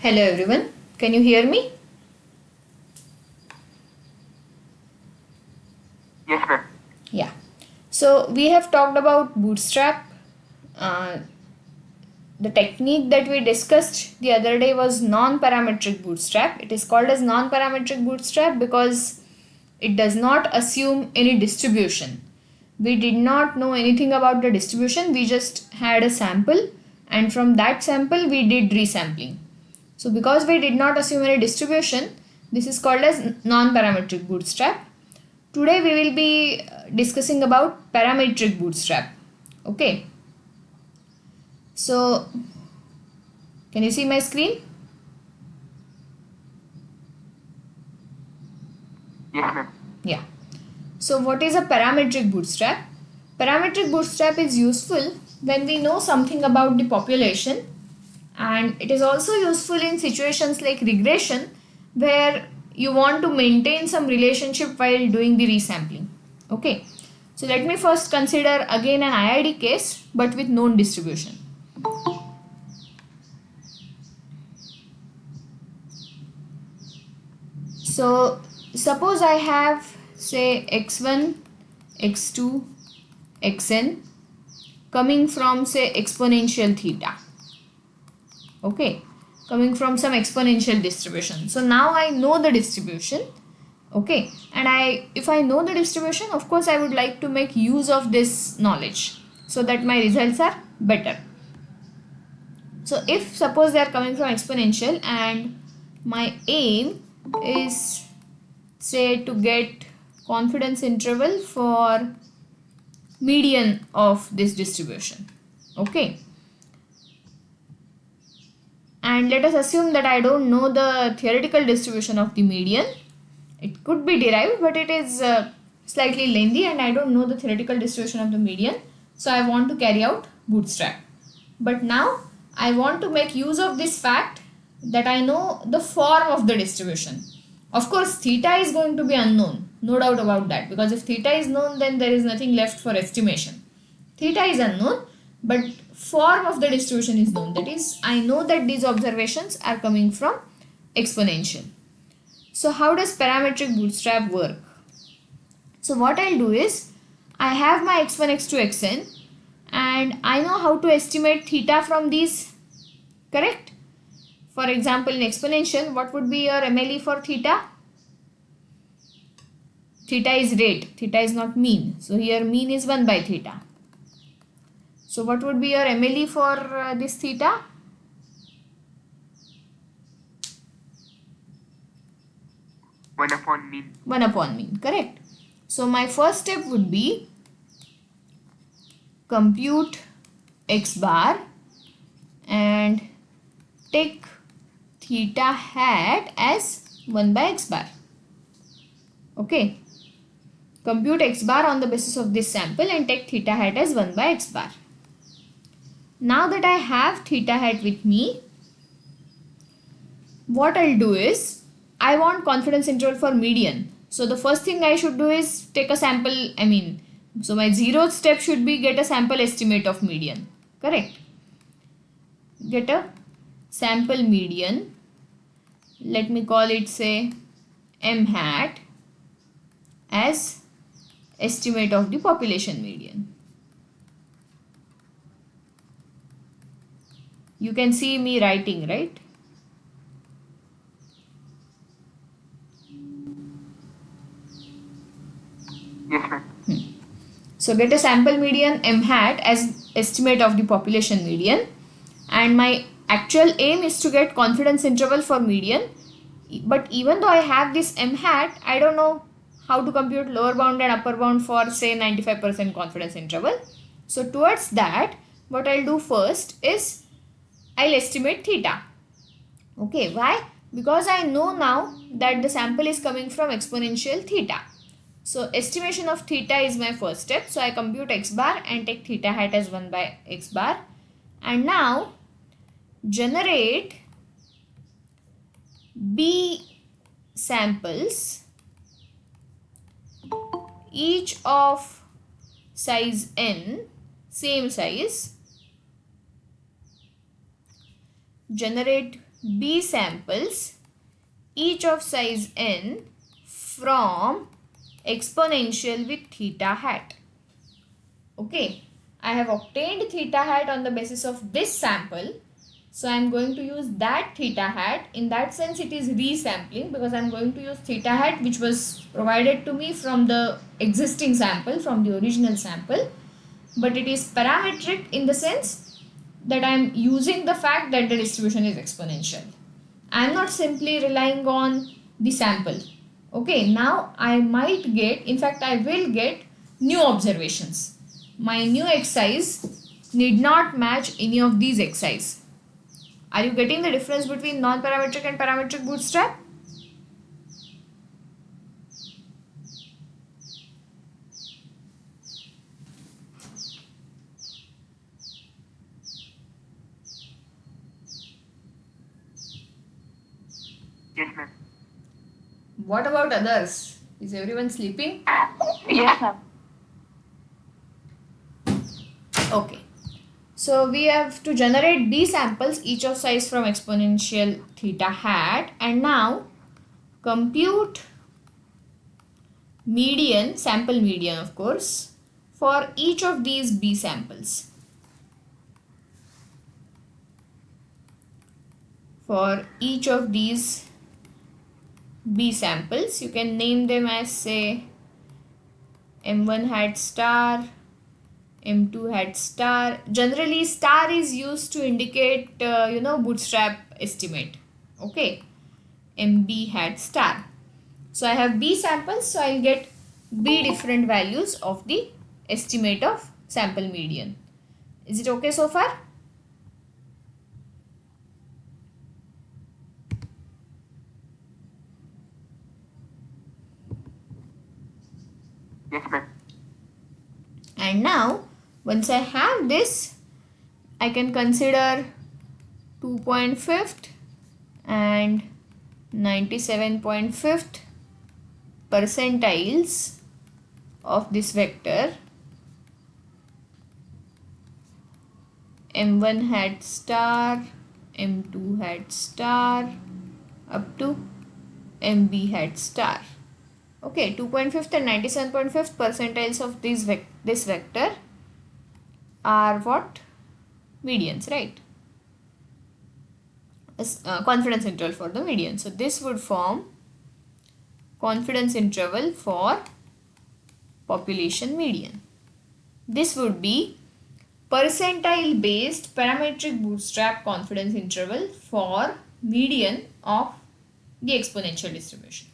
Hello everyone, can you hear me? Yes, ma'am. Yeah. So we have talked about Bootstrap. Uh, the technique that we discussed the other day was non-parametric Bootstrap. It is called as non-parametric Bootstrap because it does not assume any distribution. We did not know anything about the distribution. We just had a sample, and from that sample we did resampling. So because we did not assume any distribution, this is called as non-parametric Bootstrap. Today we will be discussing about parametric Bootstrap. Okay. So can you see my screen? Yes, ma'am. Yeah. So what is a parametric Bootstrap? Parametric Bootstrap is useful when we know something about the population, and it is also useful in situations like regression where you want to maintain some relationship while doing the resampling. Okay. So let me first consider again an IID case but with known distribution. So suppose I have say x1, x2, xn coming from say exponential theta. Okay, coming from some exponential distribution. So now I know the distribution. Okay, and if I know the distribution, of course I would like to make use of this knowledge so that my results are better. So if suppose they are coming from exponential and my aim is say to get confidence interval for median of this distribution. Okay, and let us assume that I don't know the theoretical distribution of the median. It could be derived, but it is slightly lengthy and I don't know the theoretical distribution of the median, so I want to carry out Bootstrap. But now I want to make use of this fact that I know the form of the distribution. Of course theta is going to be unknown, no doubt about that, because if theta is known then there is nothing left for estimation. Theta is unknown, but form of the distribution is known. That is, I know that these observations are coming from exponential. So how does parametric Bootstrap work? So what I'll do is, I have my x1, x2, xn and I know how to estimate theta from these, correct? For example, in exponential, what would be your MLE for theta? Theta is rate, theta is not mean. So here mean is 1 by theta. So what would be your MLE for this theta? One upon mean. 1 upon mean, correct? So my first step would be compute x bar and take theta hat as 1 by x bar. Okay. Compute x bar on the basis of this sample and take theta hat as 1 by x bar. Now that I have theta hat with me, what I'll do is, I want confidence interval for median. So the first thing I should do is take a sample, so my 0th step should be get a sample estimate of median, correct? Get a sample median, let me call it say m hat as estimate of the population median. You can see me writing, right? Yes, ma'am. So get a sample median m hat as estimate of the population median, and my actual aim is to get confidence interval for median. But even though I have this m hat, I don't know how to compute lower bound and upper bound for say 95% confidence interval. So towards that, what I'll do first is I'll estimate theta. Okay, why? Because I know now that the sample is coming from exponential theta. So estimation of theta is my first step. So I compute x bar and take theta hat as 1 by x bar. And now generate B samples, each of size n, same size. Generate B samples, each of size n, from exponential with theta hat. Okay, I have obtained theta hat on the basis of this sample. So I am going to use that theta hat. In that sense, it is resampling because I am going to use theta hat which was provided to me from the existing sample, from the original sample. But it is parametric in the sense that I am using the fact that the distribution is exponential. I am not simply relying on the sample. Okay, now I might get, in fact I will get new observations. My new exercise need not match any of these exercise. Are you getting the difference between non-parametric and parametric bootstrap? Yes, ma'am. What about others? Is everyone sleeping? Yes, ma'am. Okay. So we have to generate B samples, each of size from exponential theta hat, and now compute median, sample median of course, for each of these B samples. For each of these B samples, you can name them as say M1 hat star, M2 hat star. Generally star is used to indicate bootstrap estimate. Okay, MB hat star. So I have B samples, so I'll get B different values of the estimate of sample median. Is it okay so far? Yes, ma'am. And now once I have this, I can consider 2.5th and 97.5th percentiles of this vector M1 hat star, M2 hat star up to MB hat star. Okay, 2.5th and 97.5th percentiles of this vector are what? Medians, right? Confidence interval for the median. So this would form confidence interval for population median. This would be percentile based parametric bootstrap confidence interval for median of the exponential distribution.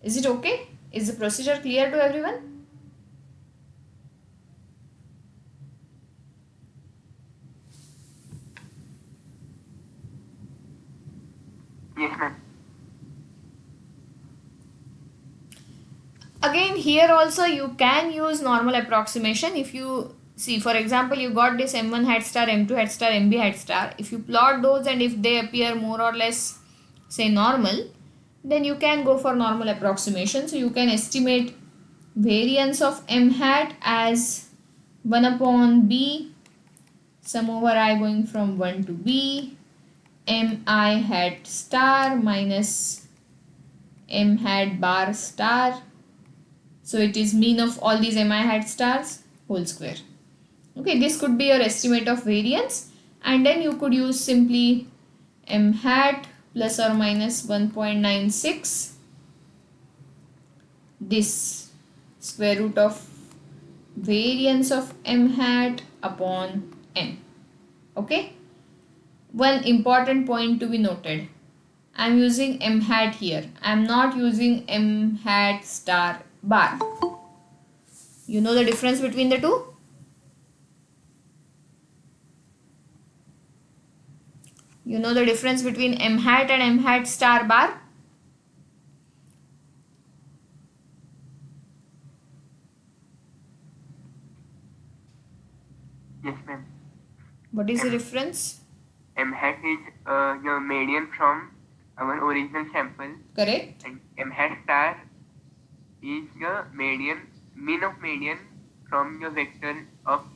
Is it okay? Is the procedure clear to everyone? Yes, ma'am. Again, here also you can use normal approximation. If you see, for example, you got this M1 hat star, M2 hat star, MB hat star. If you plot those and if they appear more or less say normal, then you can go for normal approximation. So you can estimate variance of M hat as 1 upon B, sum over I going from 1 to B, Mi hat star minus M hat bar star. So it is mean of all these Mi hat stars whole square. Okay, this could be your estimate of variance, and then you could use simply M hat plus or minus 1.96, this square root of variance of M hat upon M. Okay, one important point to be noted. I am using M hat here. I am not using M hat star bar. You know the difference between the two? You know the difference between M hat and M hat star bar? Yes, ma'am. What is the difference? M hat is your median from our original sample, Correct? and M hat star is your mean of median from your vector of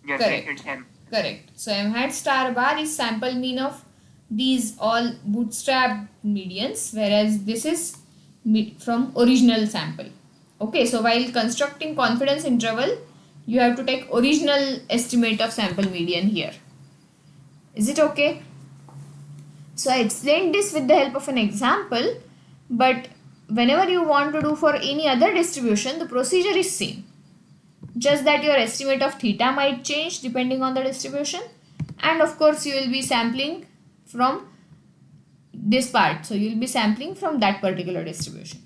generated Correct. sample. Correct. So M hat star bar is sample mean of these all bootstrap medians, whereas this is from original sample. Okay, so while constructing confidence interval, you have to take original estimate of sample median here. Is it okay? So I explained this with the help of an example, but whenever you want to do for any other distribution, the procedure is same. Just that your estimate of theta might change depending on the distribution, and of course you will be sampling from this part, so you will be sampling from that particular distribution.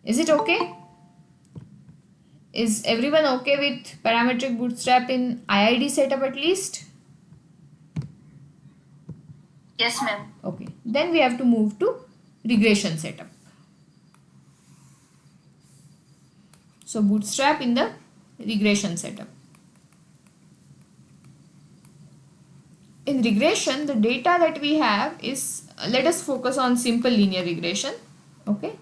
Is it okay? Is everyone okay with parametric bootstrap in IID setup at least? Yes, ma'am. Okay, then we have to move to regression setup. So bootstrap in the regression setup. In regression, the data that we have is, let us focus on simple linear regression. Okay.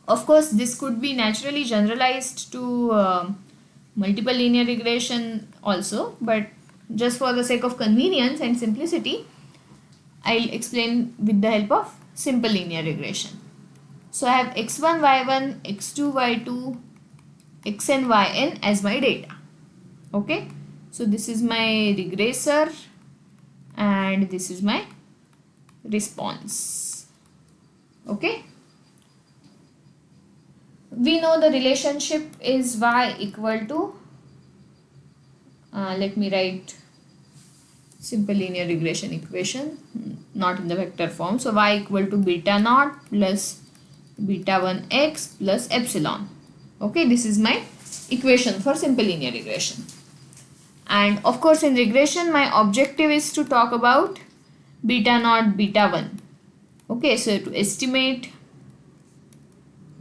Of course, this could be naturally generalized to multiple linear regression also, but just for the sake of convenience and simplicity, I'll explain with the help of simple linear regression. So I have x1, y1, x2, y2, xn, yn as my data. Okay. So this is my regressor and this is my response. Okay. We know the relationship is y equal to, let me write simple linear regression equation, not in the vector form. So y equal to beta naught plus beta 1x plus epsilon. Okay, this is my equation for simple linear regression. And of course in regression my objective is to talk about beta naught, beta 1. Okay, so to estimate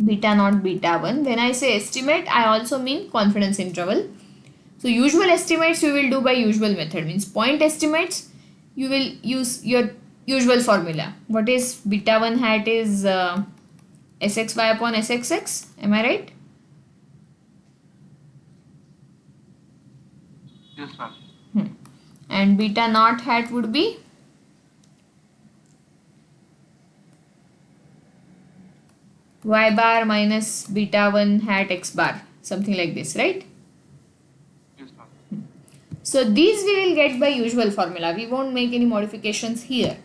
beta naught, beta 1. When I say estimate, I also mean confidence interval. So usual estimates you will do by usual method, means point estimates you will use your usual formula. What is beta 1 hat is sxy upon sxx, am I right? Yes, ma'am. And beta naught hat would be y bar minus beta 1 hat x bar, something like this, right? Yes, ma'am. So these we will get by usual formula. We won't make any modifications here.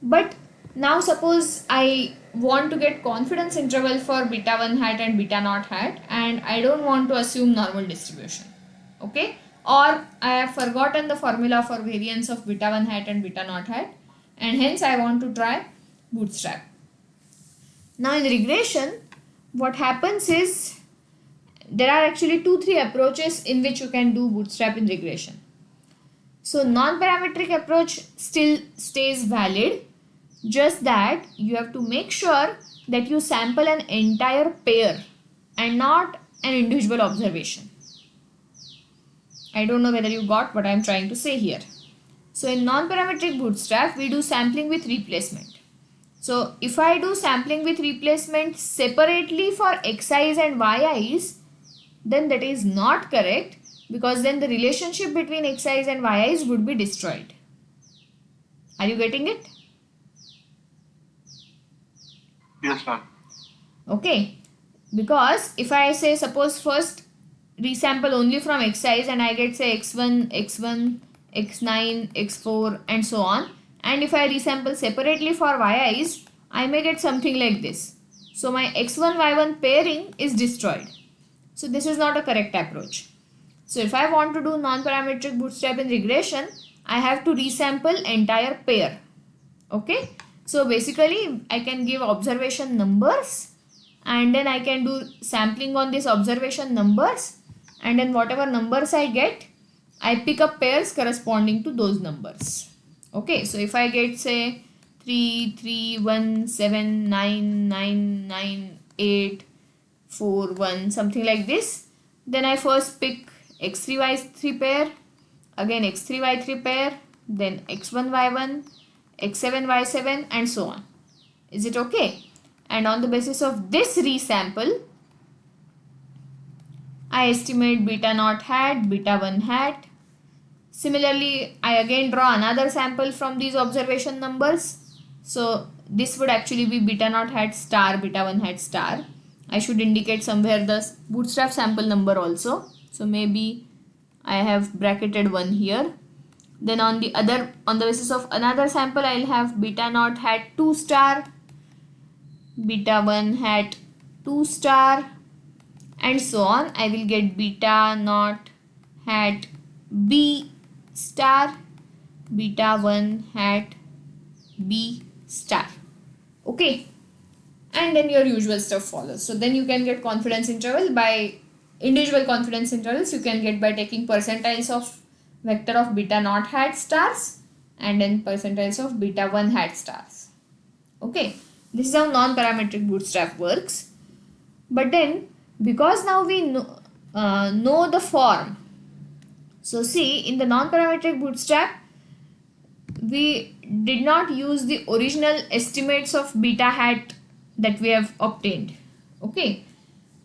But now suppose I want to get confidence interval for beta 1 hat and beta naught hat, and I don't want to assume normal distribution. Okay. Or I have forgotten the formula for variance of beta 1 hat and beta naught hat, and hence I want to try bootstrap. Now in regression, what happens is there are actually 2-3 approaches in which you can do bootstrap in regression. So non-parametric approach still stays valid, just that you have to make sure that you sample an entire pair and not an individual observation. I don't know whether you got what I am trying to say here. So in non-parametric bootstrap, we do sampling with replacement. So if I do sampling with replacement separately for xi's and yi's, then that is not correct, because then the relationship between xi's and yi's would be destroyed. Are you getting it? Yes, ma'am. Okay. Because if I say suppose first resample only from xi's and I get say x1, x1, x9, x4 and so on, and if I resample separately for yi's, I may get something like this. So my x1 y1 pairing is destroyed. So this is not a correct approach. So if I want to do non-parametric bootstrap in regression, I have to resample entire pair. Okay. So basically I can give observation numbers and then I can do sampling on these observation numbers, and then whatever numbers I get, I pick up pairs corresponding to those numbers. Okay, so if I get say 3, 3, 1, 7, 9, 9, 9, 8, 4, 1, something like this, then I first pick x3, y3 pair, again x3, y3 pair, then x1, y1, x7, y7 and so on. Is it okay? And on the basis of this resample, I estimate beta naught hat, beta 1 hat, Similarly, I again draw another sample from these observation numbers. So this would actually be beta naught hat star, beta 1 hat star. I should indicate somewhere the bootstrap sample number also. So maybe I have bracketed 1 here. Then on the basis of another sample, I'll have beta naught hat 2 star, beta 1 hat 2 star, and so on. I will get beta naught hat B star, beta 1 hat B star. Okay, and then your usual stuff follows. So then you can get confidence interval by individual confidence intervals you can get by taking percentiles of vector of beta naught hat stars and then percentiles of beta 1 hat stars. Okay, this is how non-parametric bootstrap works. But then because now we know the form, so see, in the non-parametric bootstrap we did not use the original estimates of beta hat that we have obtained. Okay,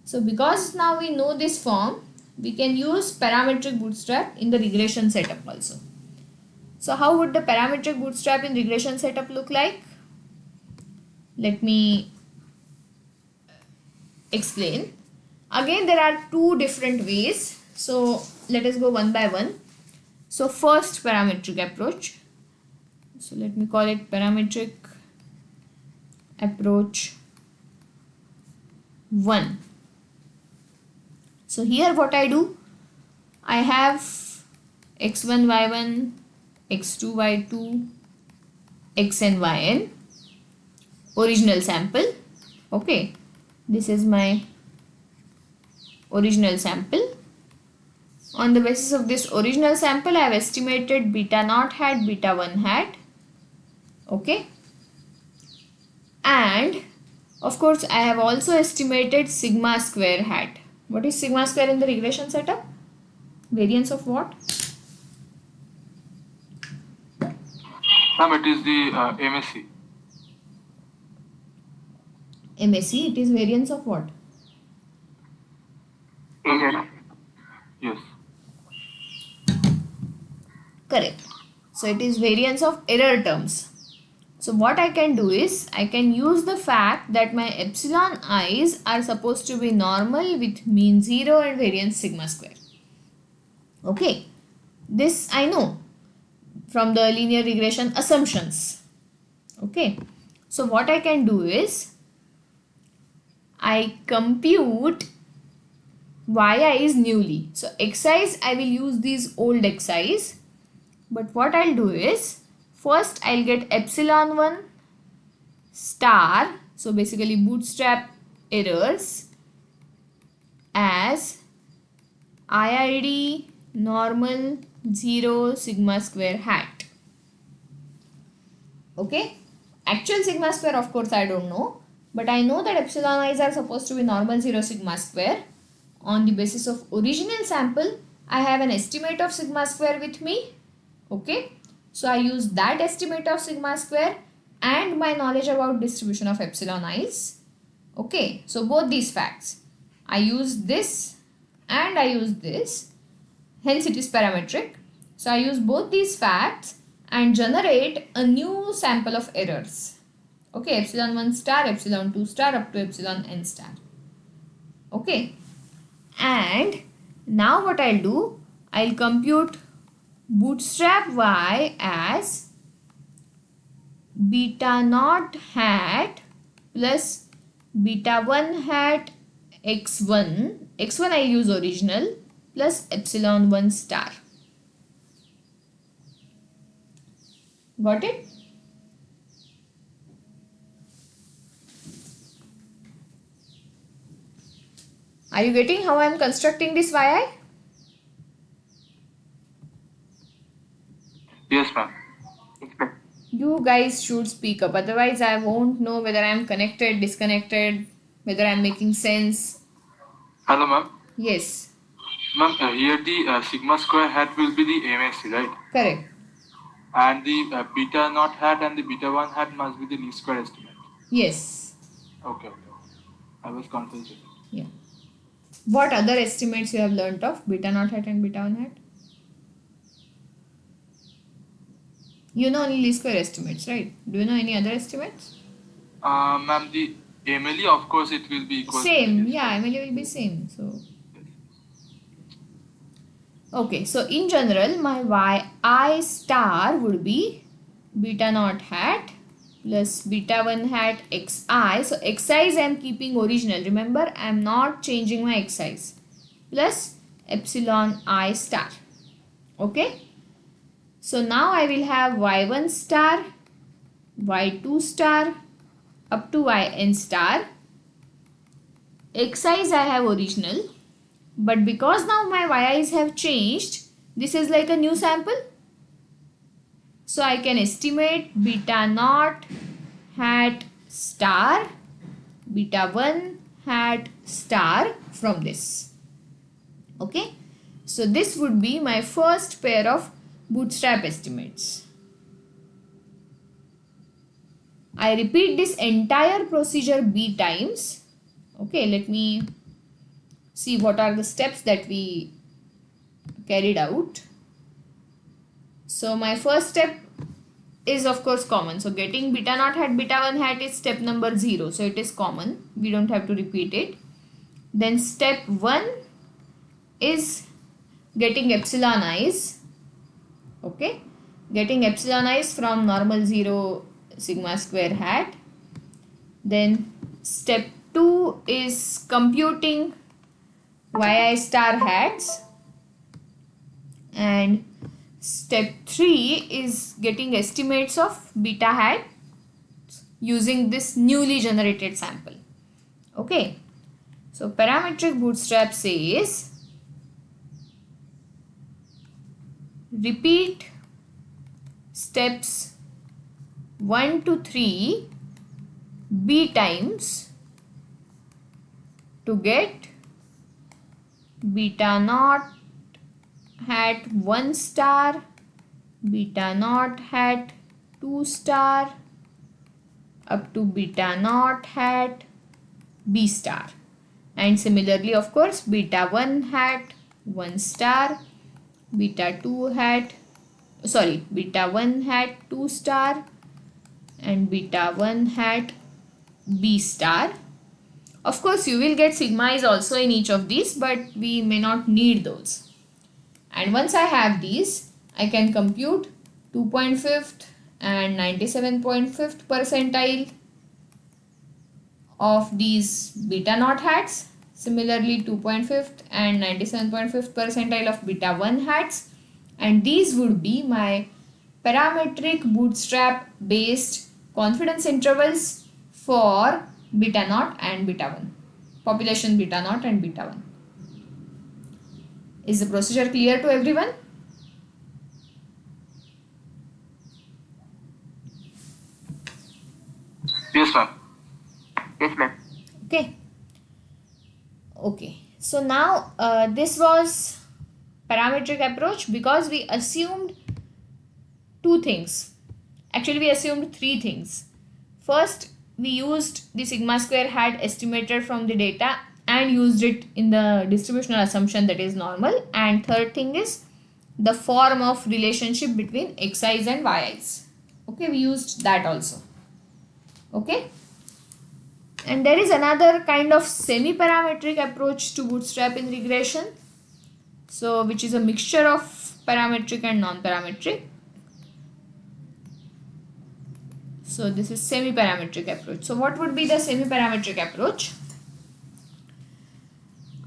so because now we know this form, we can use parametric bootstrap in the regression setup also. So how would the parametric bootstrap in regression setup look like? Let me explain. Again, there are two different ways. So let us go one by one. So first, parametric approach. So let me call it parametric approach 1. So here what I do, I have x1, y1, x2, y2, xn, yn, original sample. Okay, this is my original sample. On the basis of this original sample, I have estimated beta naught hat, beta 1 hat. Okay, and of course I have also estimated sigma square hat. What is sigma square in the regression setup? Variance of what? Ma'am, it is the MSE. MSE, it is variance of what? Yes. Correct. So it is variance of error terms. So what I can do is, I can use the fact that my epsilon i's are supposed to be normal with mean 0 and variance sigma square. Okay, this I know from the linear regression assumptions. Okay, so what I can do is, I compute yi's newly. So xi's I will use these old xi's, but what I'll do is, first I'll get epsilon 1 star, so basically bootstrap errors, as IID normal 0 sigma square hat. Okay, actual sigma square of course I don't know, but I know that epsilon i's are supposed to be normal 0 sigma square. On the basis of original sample, I have an estimate of sigma square with me. Okay, so I use that estimate of sigma square and my knowledge about distribution of epsilon i's. Okay, so both these facts, I use this and I use this, hence it is parametric. So I use both these facts and generate a new sample of errors. Okay, epsilon 1 star, epsilon 2 star up to epsilon n star. Okay, and now what I'll do, I'll compute bootstrap y as beta naught hat plus beta 1 hat x1, x1 I use original, plus epsilon 1 star. Got it? Are you getting how I am constructing this yi? Yes, ma'am. You guys should speak up, otherwise I won't know whether I am connected, disconnected, whether I am making sense. Hello, ma'am. Yes. Ma'am, here the sigma square hat will be the MSE, right? Correct. And the beta naught hat and the beta 1 hat must be the least square estimate. Yes. Okay. I was confused. Yeah. What other estimates you have learnt of beta naught hat and beta 1 hat? You know only least square estimates, right? Do you know any other estimates? Ma'am, the MLE, of course, it will be equal to Same, this, yeah, right? MLA will be same. So, okay, so in general, my yi star would be beta naught hat plus beta 1 hat xi. So, xi's I am keeping original. Remember, I am not changing my xi's. Plus epsilon I star. Okay. So, now I will have y1 star, y2 star up to yn star. Xi's I have original. But because now my yi's have changed, this is like a new sample. So I can estimate beta naught hat star, beta 1 hat star from this. Okay. So this would be my first pair of bootstrap estimates. I repeat this entire procedure b times. Okay, let me see what are the steps that we carried out. So my first step is of course common. So getting beta naught hat beta 1 hat is step number 0. So it is common. We don't have to repeat it. Then step 1 is getting epsilon i's. Okay. Getting epsilon i's from normal 0 sigma square hat. Then step 2 is computing yi star hats. And step 3 is getting estimates of beta hat using this newly generated sample. Okay. So parametric bootstrap says repeat steps 1 to 3 b times to get beta naught hat 1 star, beta naught hat 2 star up to beta naught hat b star. And similarly, of course, beta 1 hat 1 star, beta 2 hat, sorry, beta 1 hat 2 star and beta 1 hat b star. Of course, you will get sigma is also in each of these, but we may not need those. And once I have these, I can compute 2.5th and 97.5th percentile of these beta naught hats. Similarly, 2.5th and 97.5th percentile of beta 1 hats. And these would be my parametric bootstrap based confidence intervals for beta naught and beta 1. Population beta naught and beta 1. Is the procedure clear to everyone? Yes, ma'am. Yes, ma'am. Okay. Okay. So now this was parametric approach because we assumed two things. Actually, we assumed three things. First, we used the sigma square hat estimated from the data and used it in the distributional assumption that is normal. And third thing is the form of relationship between xi's and yi's. Okay, we used that also. Okay. And there is another kind of semi-parametric approach to bootstrap in regression. So, which is a mixture of parametric and non-parametric. So, this is semi-parametric approach. So, what would be the semi-parametric approach?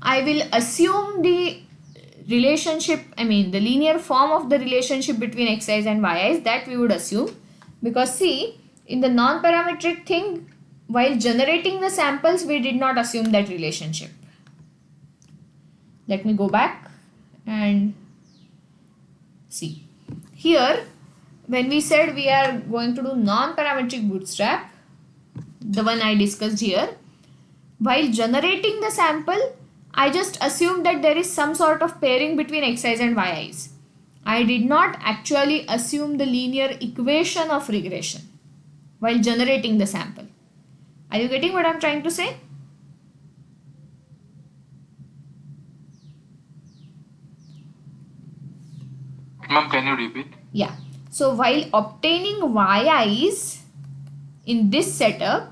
I will assume the relationship, the linear form of the relationship between xi's and yi's, that we would assume. Because see, in the non-parametric thing, while generating the samples, we did not assume that relationship. Let me go back and see. Here, when we said we are going to do non-parametric bootstrap, the one I discussed here, while generating the sample, I just assumed that there is some sort of pairing between xi's and yi's. I did not actually assume the linear equation of regression while generating the sample. Are you getting what I am trying to say? Ma'am, can you repeat? Yeah. So while obtaining yi's in this setup,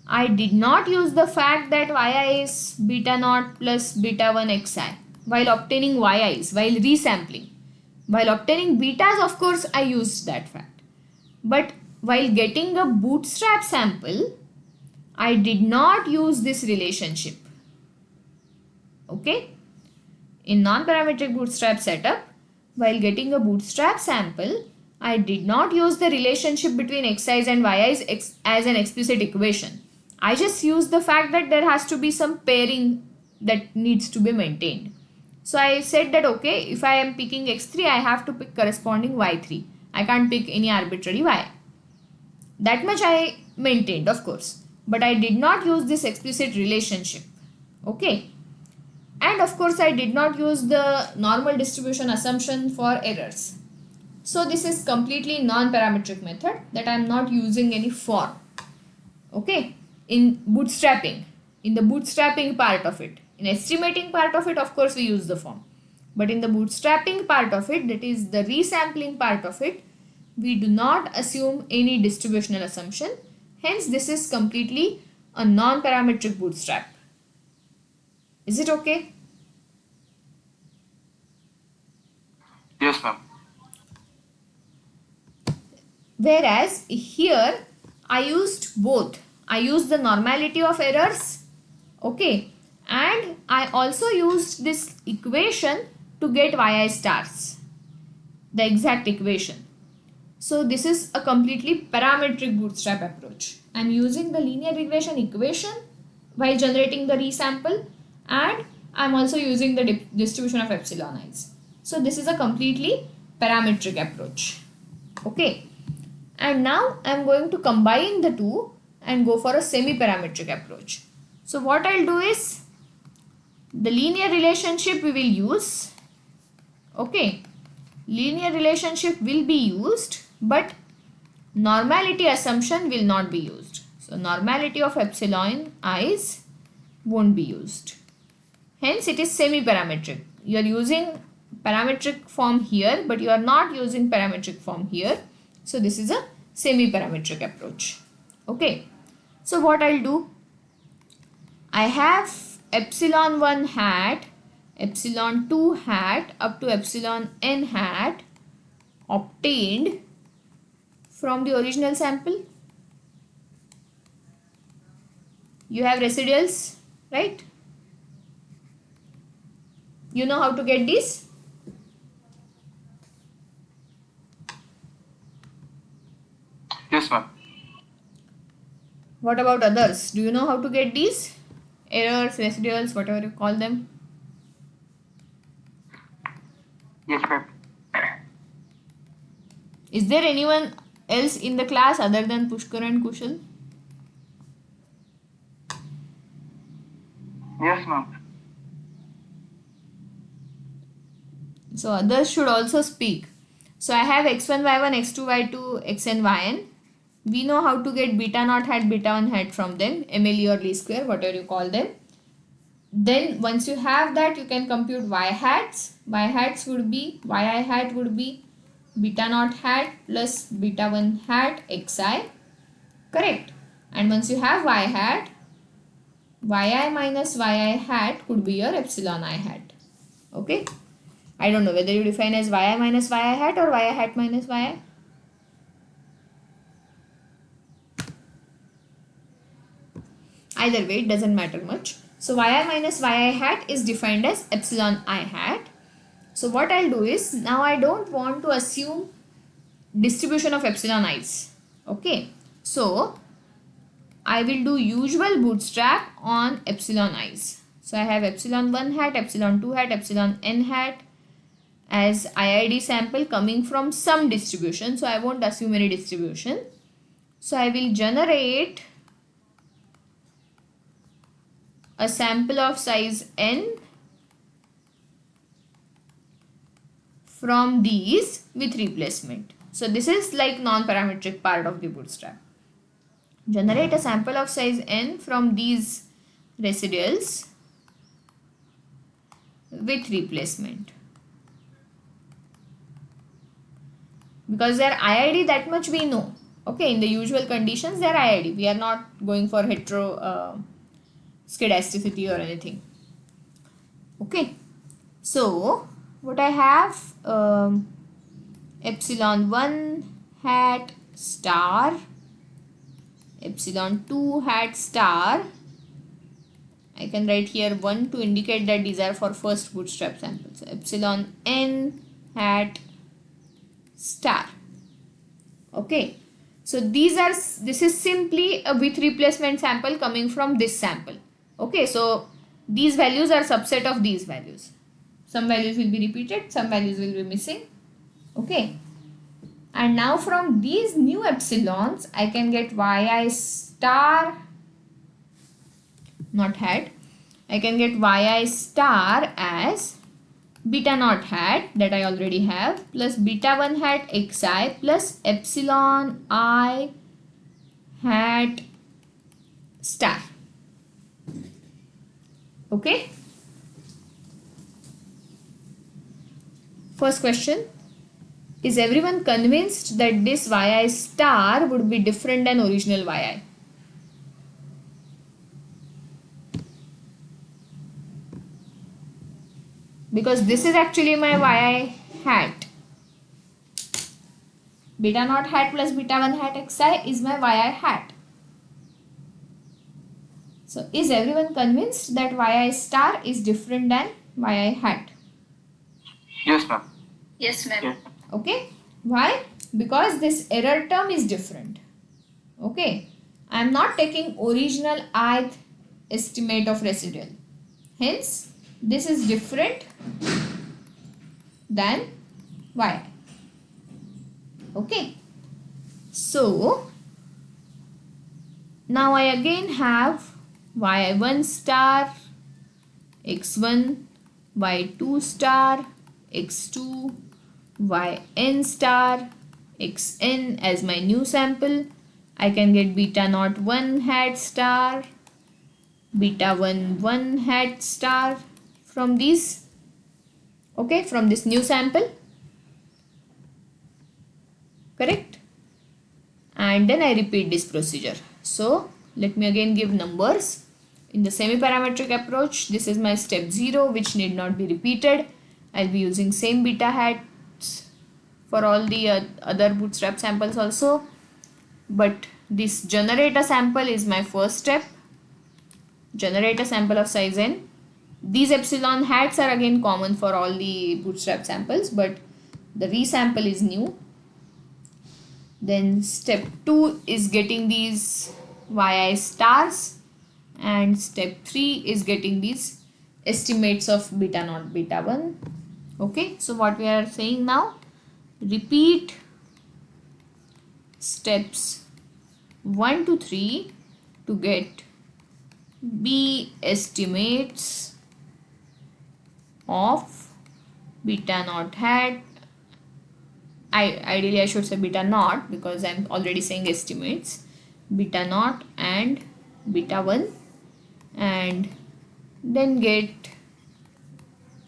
I did not use the fact that yi is beta naught plus beta 1 xi while obtaining yi's, while resampling. While obtaining betas, of course, I used that fact. But while getting a bootstrap sample, I did not use this relationship. Okay? In non-parametric bootstrap setup, while getting a bootstrap sample, I did not use the relationship between xi's and yi's as an explicit equation. I just used the fact that there has to be some pairing that needs to be maintained. So I said that okay, if I am picking x3, I have to pick corresponding y3. I can't pick any arbitrary y. That much I maintained, of course. But I did not use this explicit relationship. Okay. And of course, I did not use the normal distribution assumption for errors. So this is completely non-parametric method that I am not using any form. Okay. In bootstrapping, in the bootstrapping part of it. In estimating part of it, of course, we use the form. But in the bootstrapping part of it, that is the resampling part of it, we do not assume any distributional assumption. Hence, this is completely a non-parametric bootstrap. Is it okay? Yes, ma'am. Whereas here, I used both. I used the normality of errors, okay, and I also used this equation to get yi stars, the exact equation. So this is a completely parametric bootstrap approach. I am using the linear regression equation while generating the resample, and I am also using the distribution of epsilon i's. So this is a completely parametric approach. Okay. And now I am going to combine the two and go for a semi-parametric approach. So what I'll do is, the linear relationship we will use. Okay. Linear relationship will be used, but normality assumption will not be used. So normality of epsilon i's won't be used. Hence it is semi-parametric. You are using parametric form here, but you are not using parametric form here. So this is a semi-parametric approach. Okay. So what I'll do, I have epsilon 1 hat, epsilon 2 hat up to epsilon n hat obtained from the original sample. You have residuals, right? You know how to get these? Yes, ma'am. What about others? Do you know how to get these? Errors, residuals, whatever you call them. Yes, ma'am. Is there anyone else in the class other than Pushkar and Kushal? Yes, ma'am. So others should also speak. So I have x1, y1, x2, y2, xn, yn. We know how to get beta naught hat, beta 1 hat from them, MLE or least square, whatever you call them. Then once you have that, you can compute y hats. Y hats would be, yi hat would be beta naught hat plus beta 1 hat xi. Correct. And once you have y hat, yi minus yi hat could be your epsilon I hat. Okay. I don't know whether you define as yi minus yi hat or yi hat minus yi. Either way, it doesn't matter much. So yi minus yi hat is defined as epsilon I hat. So what I'll do is, now I don't want to assume distribution of epsilon i's. Okay. So I will do usual bootstrap on epsilon i's. So I have epsilon 1 hat, epsilon 2 hat, epsilon n hat as IID sample coming from some distribution. So I won't assume any distribution. So I will generate a sample of size n from these with replacement. So this is like non-parametric part of the bootstrap. Generate a sample of size n from these residuals with replacement. because their IID, that much we know. Okay, in the usual conditions, their IID. We are not going for skedasticity or anything. Okay, so what I have, epsilon 1 hat star, epsilon 2 hat star. I can write here 1 to indicate that these are for first bootstrap samples. So epsilon n hat star. Okay, so this is simply a with replacement sample coming from this sample. Okay, so these values are subset of these values. Some values will be repeated, some values will be missing. Okay, and now from these new epsilons I can get yi star, not hat, I can get yi star as beta naught hat, that I already have, plus beta 1 hat xi plus epsilon I hat star. Okay, first question, is everyone convinced that this yi star would be different than original yi? Because this is actually my yi hat. Beta naught hat plus beta 1 hat xi is my yi hat. So is everyone convinced that yi star is different than yi hat? Yes, ma'am. Yes, ma'am. Yes. Okay, why? Because this error term is different. Okay, I am not taking original ith estimate of residual, hence this is different than y. Okay, so now I again have y1 star, x1, y2 star, x2, yn star, xn as my new sample. I can get beta naught 1 hat star, beta 1 hat star from these. Okay, from this new sample. Correct? And then I repeat this procedure. So let me again give numbers. In the semi-parametric approach, this is my step 0, which need not be repeated. I'll be using same beta hats for all the other bootstrap samples also. But this generate a sample is my first step. Generate a sample of size n. These epsilon hats are again common for all the bootstrap samples, but the resample is new. Then step 2 is getting these yi stars, and step 3 is getting these estimates of beta naught, beta 1. Okay, so what we are saying now, repeat steps 1 to 3 to get B estimates of beta naught hat. Ideally I should say beta naught, because I'm already saying estimates, beta naught and beta 1, and then get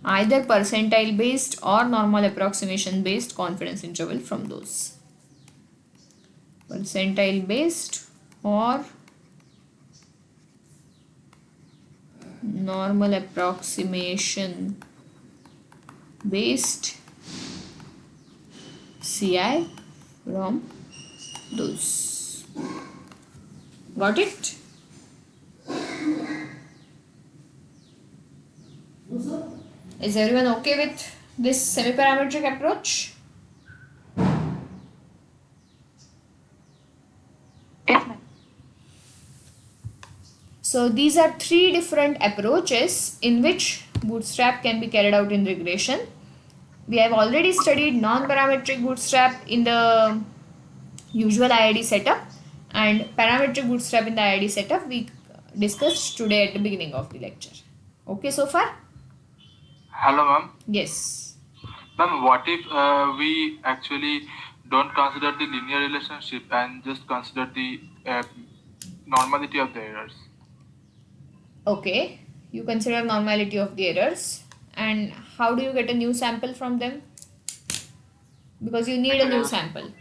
either percentile based or normal approximation based confidence interval from those. Percentile based or normal approximation based CI from those. Got it? Is everyone okay with this semi-parametric approach? Yes, ma'am. So these are 3 different approaches in which bootstrap can be carried out in regression. We have already studied non-parametric bootstrap in the usual IID setup, and parametric bootstrap in the IID setup we discussed today at the beginning of the lecture. Okay so far? Hello, ma'am. Yes. Ma'am, what if we actually don't consider the linear relationship and just consider the normality of the errors? Okay, you consider normality of the errors, and how do you get a new sample from them? because you need a new sample.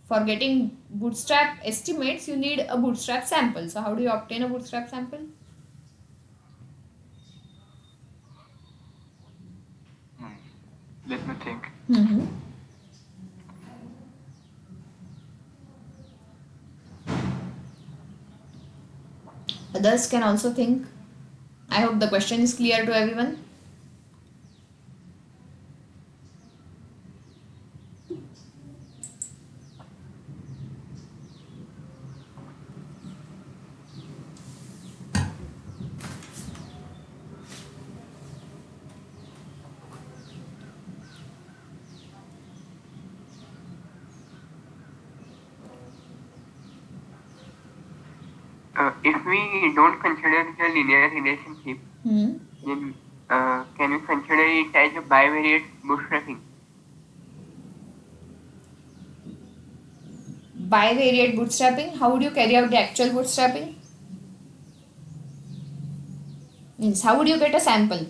For getting bootstrap estimates, you need a bootstrap sample. So how do you obtain a bootstrap sample? Let me think. Mm-hmm. Others can also think. I hope the question is clear to everyone. If we don't consider the linear relationship, Hmm. then can we consider it as a bivariate bootstrapping? Bivariate bootstrapping. How would you carry out the actual bootstrapping? Means how would you get a sample?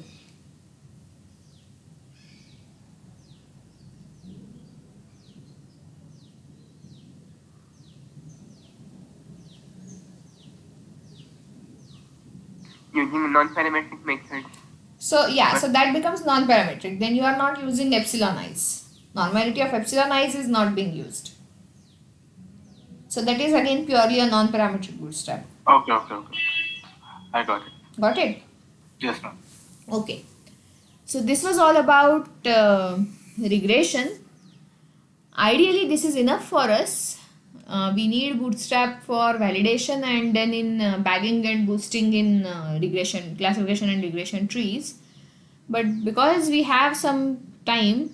Using non-parametric methods. So yeah, But- so that becomes non-parametric. Then you are not using epsilon i's. Normality of epsilon i's is not being used. So that is again purely a non-parametric bootstrap. Okay. I got it. Got it? Yes, ma'am. Okay. So this was all about regression. Ideally, this is enough for us. We need bootstrap for validation and then in bagging and boosting in regression, classification and regression trees. But because we have some time,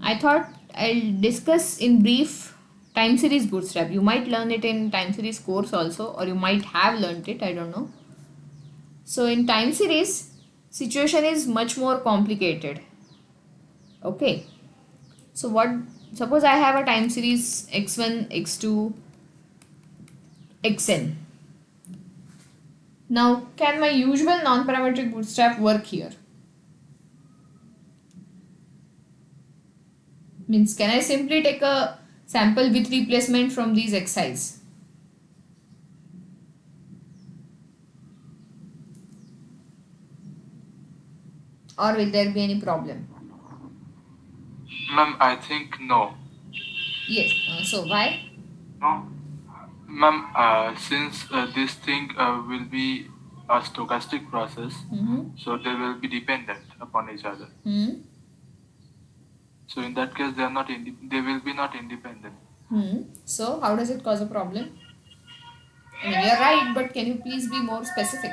I thought I'll discuss in brief time series bootstrap. You might learn it in time series course also, or you might have learned it, I don't know. So in time series, situation is much more complicated. Okay. So what, suppose I have a time series x1, x2, xn. Now can my usual non-parametric bootstrap work here? Means can I simply take a sample with replacement from these xi's? Or will there be any problem? Ma'am, I think no. Yes. So why? Ma'am, since this thing will be a stochastic process, so they will be dependent upon each other. So in that case, they will be not independent. So how does it cause a problem? I mean, you're right, but can you please be more specific?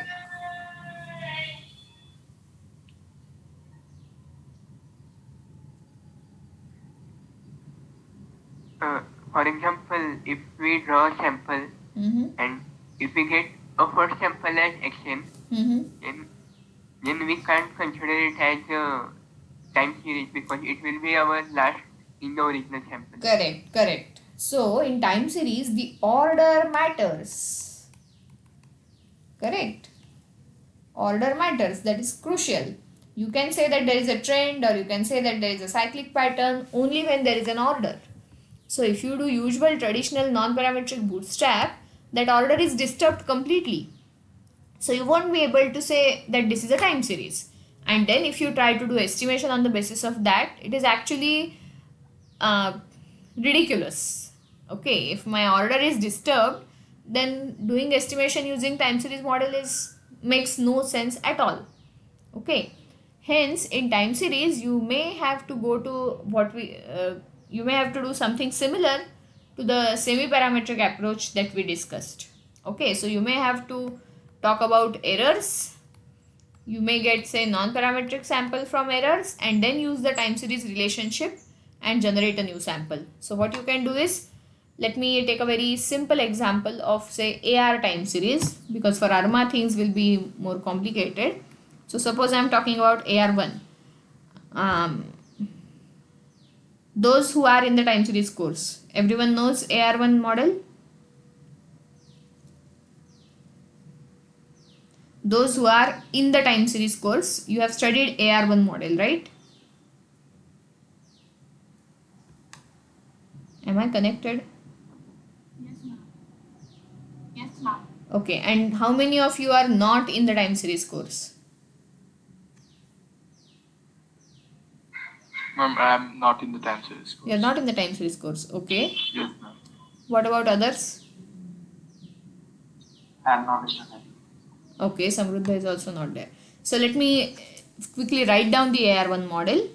For example, if we draw a sample and if we get a first sample as xn, then we can't consider it as a time series because it will be our last in the original sample. Correct. So in time series, the order matters. Correct. Order matters. That is crucial. You can say that there is a trend or you can say that there is a cyclic pattern only when there is an order. So if you do usual traditional non-parametric bootstrap, that order is disturbed completely. So you won't be able to say that this is a time series. And then if you try to do estimation on the basis of that, it is actually ridiculous. Okay, if my order is disturbed, then doing estimation using time series model makes no sense at all. Okay, hence in time series you may have to go to you may have to do something similar to the semi-parametric approach that we discussed. Okay, so you may have to talk about errors. You may get say non-parametric sample from errors and then use the time series relationship and generate a new sample. So what you can do is, let me take a very simple example of say AR time series, because for ARMA things will be more complicated. So suppose I am talking about AR1. Those who are in the time series course, everyone knows AR1 model? Those who are in the time series course, you have studied AR1 model, right? Am I connected? Yes, ma'am. Yes, ma'am. Okay, and how many of you are not in the time series course? Ma'am, I am not in the time series course. You are not in the time series course. Okay. Yes, ma'am. What about others? I am not in the time. Okay, Samruddha is also not there. So let me quickly write down the AR1 model.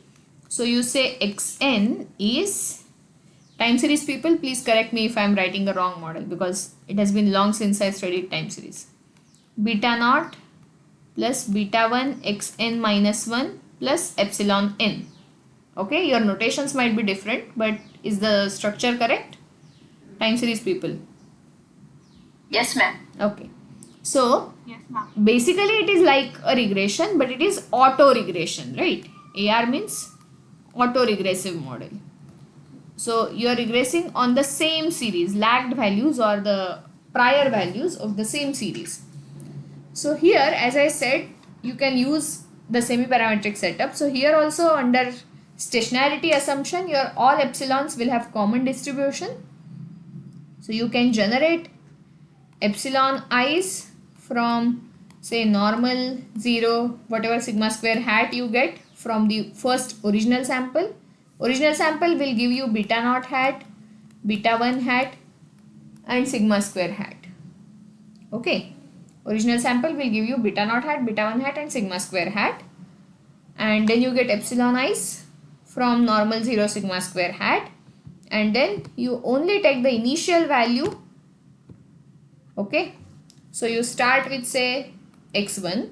So you say Xn is time series. People, please correct me if I am writing a wrong model, because it has been long since I studied time series. Beta naught plus beta 1 Xn minus 1 plus epsilon n. Okay, your notations might be different, but is the structure correct? Time series people. Yes, ma'am. Okay. So Yes, ma'am. basically it is like a regression, but it is auto regression, right? AR means auto regressive model. So you are regressing on the same series, lagged values or the prior values of the same series. So here, as I said, you can use the semi-parametric setup. So here also under stationarity assumption, your all epsilons will have common distribution. So you can generate epsilon i's from say normal 0 whatever sigma square hat you get from the first original sample. Original sample will give you beta naught hat, beta 1 hat and sigma square hat. Okay, original sample will give you beta naught hat, beta 1 hat and sigma square hat, and then you get epsilon i's from normal 0 sigma square hat, and then you only take the initial value. Okay, so you start with say x1.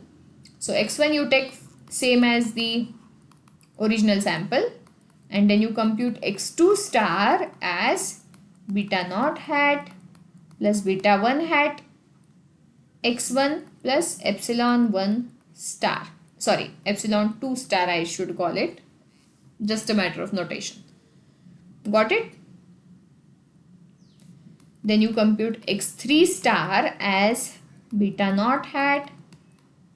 So x1 you take same as the original sample, and then you compute x2 star as beta naught hat plus beta 1 hat x1 plus epsilon 1 star. Sorry, epsilon 2 star I should call it. Just a matter of notation. Got it? Then you compute x3 star as beta naught hat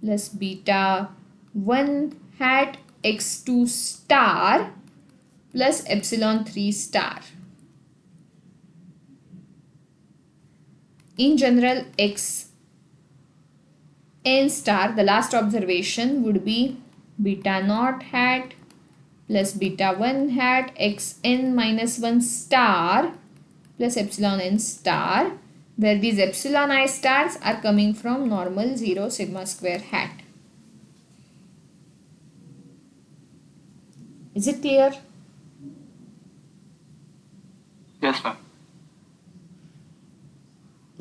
plus beta 1 hat x2 star plus epsilon 3 star. In general, x n star, the last observation would be beta naught hat plus beta 1 hat x n minus 1 star plus epsilon n star, where these epsilon I stars are coming from normal 0 sigma square hat. Is it clear? Yes, ma'am.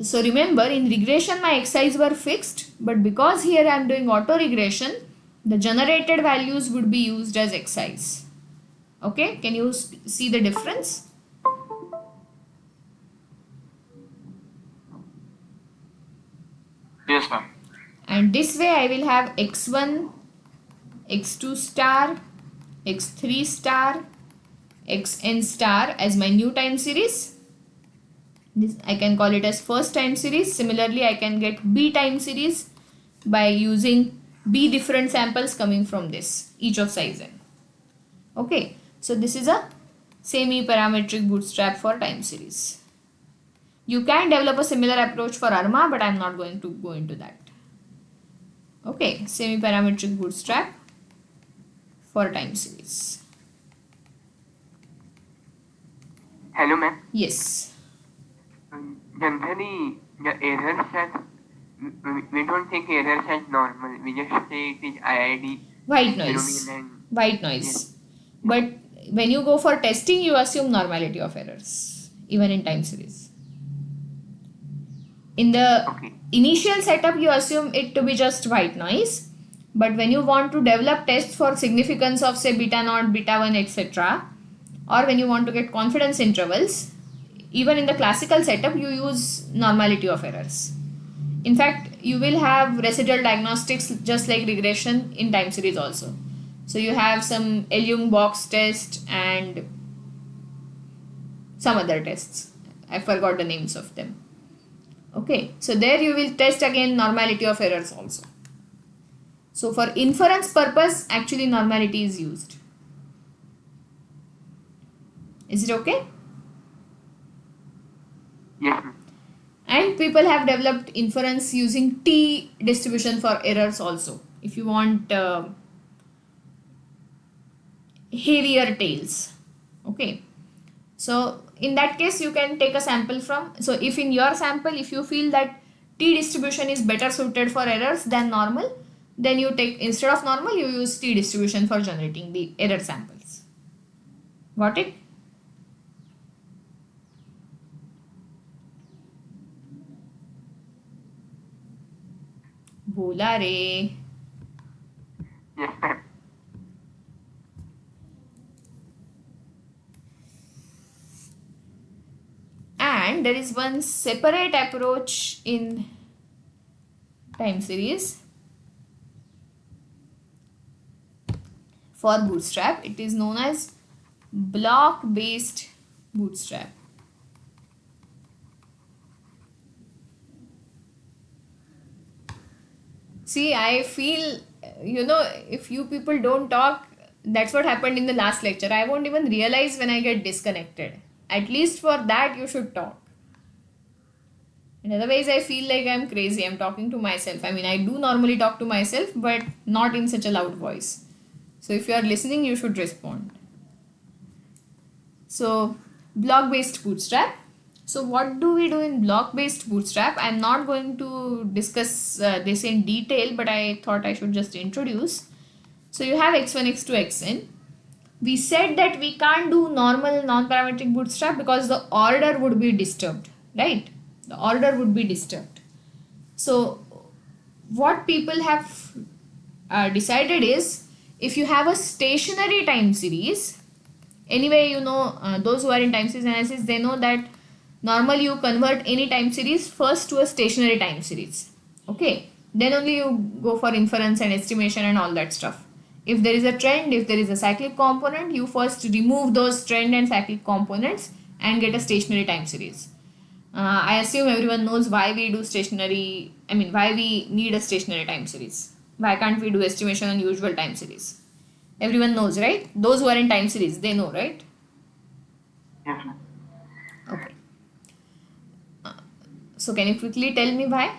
So remember, in regression my xi's were fixed, but because here I am doing auto regression, the generated values would be used as xi's. Okay, can you see the difference? Yes, ma'am. And this way I will have x1, x2 star, x3 star, xn star as my new time series. This I can call it as first time series. Similarly, I can get b time series by using b different samples coming from this, each of size n. Okay, so this is a semi-parametric bootstrap for time series. You can develop a similar approach for ARMA, but I am not going to go into that. Okay, semi-parametric bootstrap for time series. Hello, ma'am. Yes. Generally, the errors as we don't take errors as normal. We just say it is IID. White noise. And White noise. But when you go for testing, you assume normality of errors, even in time series. In the initial setup, you assume it to be just white noise. But when you want to develop tests for significance of say beta naught, beta 1, etc., or when you want to get confidence intervals, even in the classical setup, you use normality of errors. In fact, you will have residual diagnostics just like regression in time series also. So you have some L-Jung box test and some other tests. I forgot the names of them. Okay, so there you will test again normality of errors also. So for inference purpose, actually normality is used. Is it okay? Yes, ma'am. And people have developed inference using T distribution for errors also. If you want heavier tails. Okay. So in that case, you can take a sample from. So if in your sample, if you feel that T distribution is better suited for errors than normal, then you take, instead of normal, you use T distribution for generating the error samples. Got it? बोला रे. Yes, ma'am. And there is one separate approach in time series for bootstrap. It is known as block based bootstrap. See, I feel, if you people don't talk, that's what happened in the last lecture. I won't even realize when I get disconnected. At least for that, you should talk. And otherwise, I feel like I'm crazy. I'm talking to myself. I mean, I do normally talk to myself, but not in such a loud voice. So if you are listening, you should respond. So, block based bootstrap. So what do we do in block based bootstrap? I'm not going to discuss this in detail, but I thought I should just introduce. So you have x1, x2, xn. We said that we can't do normal non-parametric bootstrap because the order would be disturbed, right? The order would be disturbed. So what people have decided is, if you have a stationary time series, anyway, those who are in time series analysis, they know that normally you convert any time series first to a stationary time series. Okay, then only you go for inference and estimation and all that stuff. If there is a trend, if there is a cyclic component, you first remove those trend and cyclic components and get a stationary time series. I assume everyone knows why we do stationary, why we need a stationary time series. Why can't we do estimation on usual time series? Everyone knows, right? Those who are in time series, they know, right? Yes, ma'am. Okay. So can you quickly tell me why?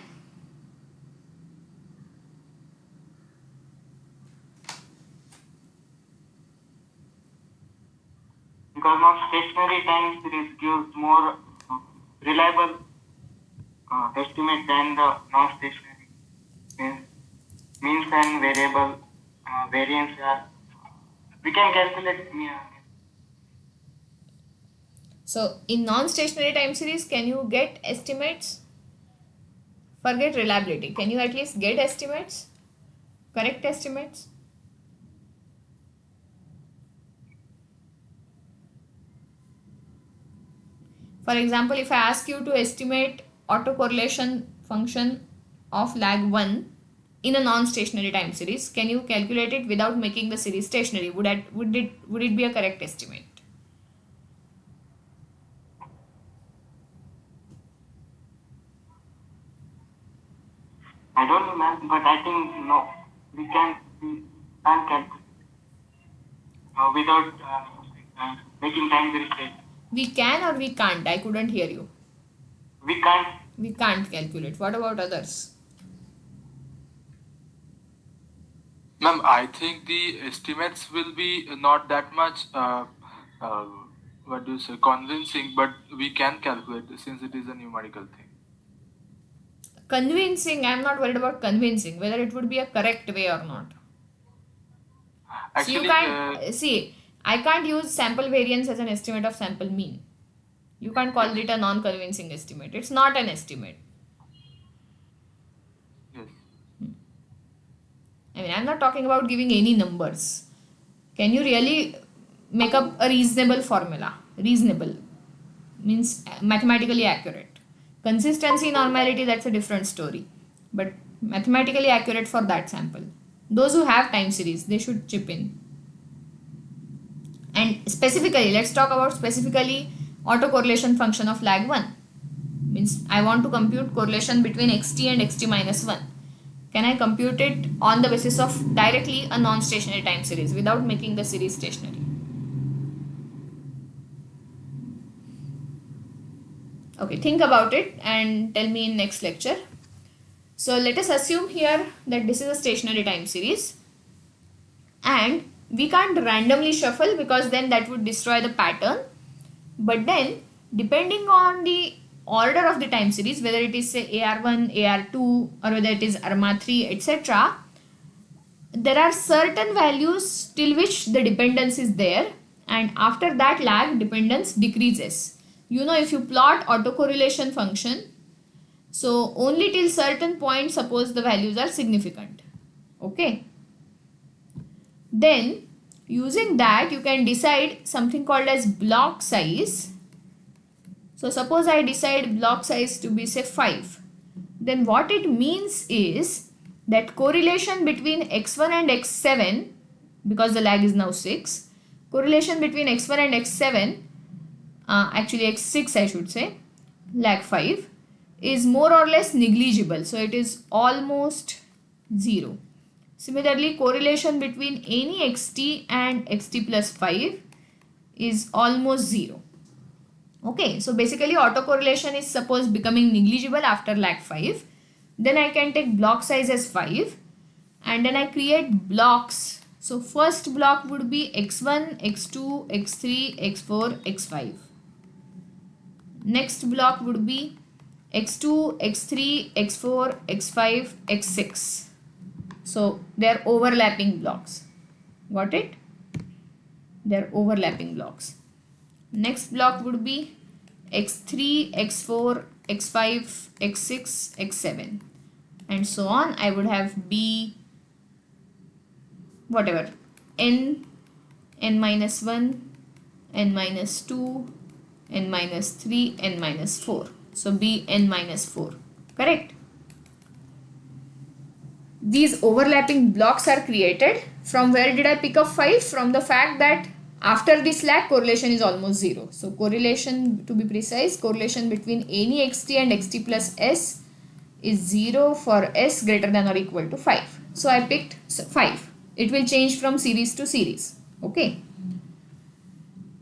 Because non-stationary time series gives more reliable estimate than the non-stationary. Means and variable variance are, we can calculate. So in non-stationary time series, can you get estimates? Forget reliability. Can you at least get estimates? Correct estimates? For example, if I ask you to estimate autocorrelation function of lag 1 in a non-stationary time series, can you calculate it without making the series stationary? Would it be a correct estimate? I don't know, ma'am, but I think no, we can't calculate without making time series stationary. We can or we can't? I couldn't hear you. We can't. We can't calculate. What about others? Ma'am, I think the estimates will be not that much, convincing, but we can calculate since it is a numerical thing. Convincing, I'm not worried about convincing, whether it would be a correct way or not. Actually, so you can't, I can't use sample variance as an estimate of sample mean. You can't call it a non-convincing estimate. It's not an estimate. yes. I'm not talking about giving any numbers. Can you really make up a reasonable formula? Reasonable means mathematically accurate. Consistency, normality, that's a different story. But mathematically accurate for that sample. Those who have time series, they should chip in. And specifically, let's talk about specifically autocorrelation function of lag 1. Means I want to compute correlation between xt and xt minus 1. Can I compute it on the basis of directly a non-stationary time series without making the series stationary? Okay, think about it and tell me in next lecture. So let us assume here that this is a stationary time series and we can't randomly shuffle because then that would destroy the pattern. But then depending on the order of the time series, whether it is say AR1, AR2 or whether it is ARMA3 etc., there are certain values till which the dependence is there, and after that lag dependence decreases. You know, if you plot autocorrelation function, so only till certain point suppose the values are significant. Okay. Then using that you can decide something called as block size. So suppose I decide block size to be say 5. Then what it means is that correlation between x1 and x7, because the lag is now 6, correlation between x1 and x7, actually x6 I should say, lag 5, is more or less negligible. So it is almost 0. Similarly, correlation between any xt and xt plus 5 is almost 0. Okay, so basically autocorrelation is suppose becoming negligible after lag 5. Then I can take block size as 5 and then I create blocks. So first block would be x1, x2, x3, x4, x5. Next block would be x2, x3, x4, x5, x6. So they are overlapping blocks. Got it? They are overlapping blocks. Next block would be x3, x4, x5, x6, x7 and so on. I would have b whatever n, n minus 1, n minus 2, n minus 3, n minus 4. So b n minus 4. Correct? These overlapping blocks are created. From where did I pick up 5? From the fact that after this lag correlation is almost 0. So correlation, to be precise, correlation between any xt and xt plus s is 0 for s greater than or equal to 5. So I picked 5. It will change from series to series. Okay.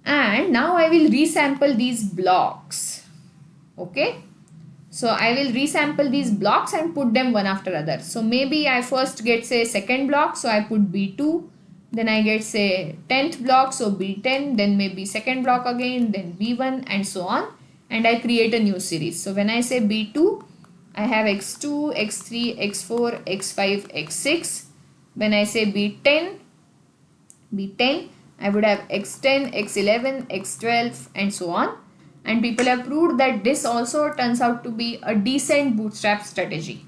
And now I will resample these blocks. Okay. So I will resample these blocks and put them one after other. So maybe I first get say second block, so I put B2. Then I get say 10th block, so B10. Then maybe second block again, then B1 and so on. And I create a new series. So when I say B2, I have x2, x3, x4, x5, x6. When I say B10, I would have x10, x11, x12 and so on. And people have proved that this also turns out to be a decent bootstrap strategy.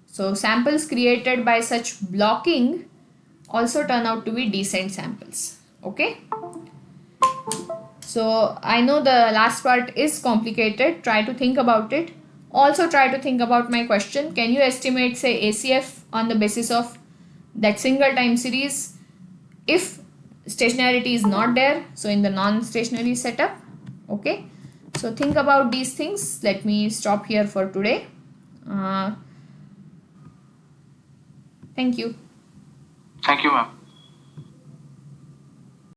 So samples created by such blocking also turn out to be decent samples. Okay. So I know the last part is complicated. Try to think about it. Also try to think about my question. Can you estimate say ACF on the basis of that single time series if stationarity is not there? So in the non-stationary setup. Okay. So think about these things. Let me stop here for today. Thank you. Thank you, ma'am.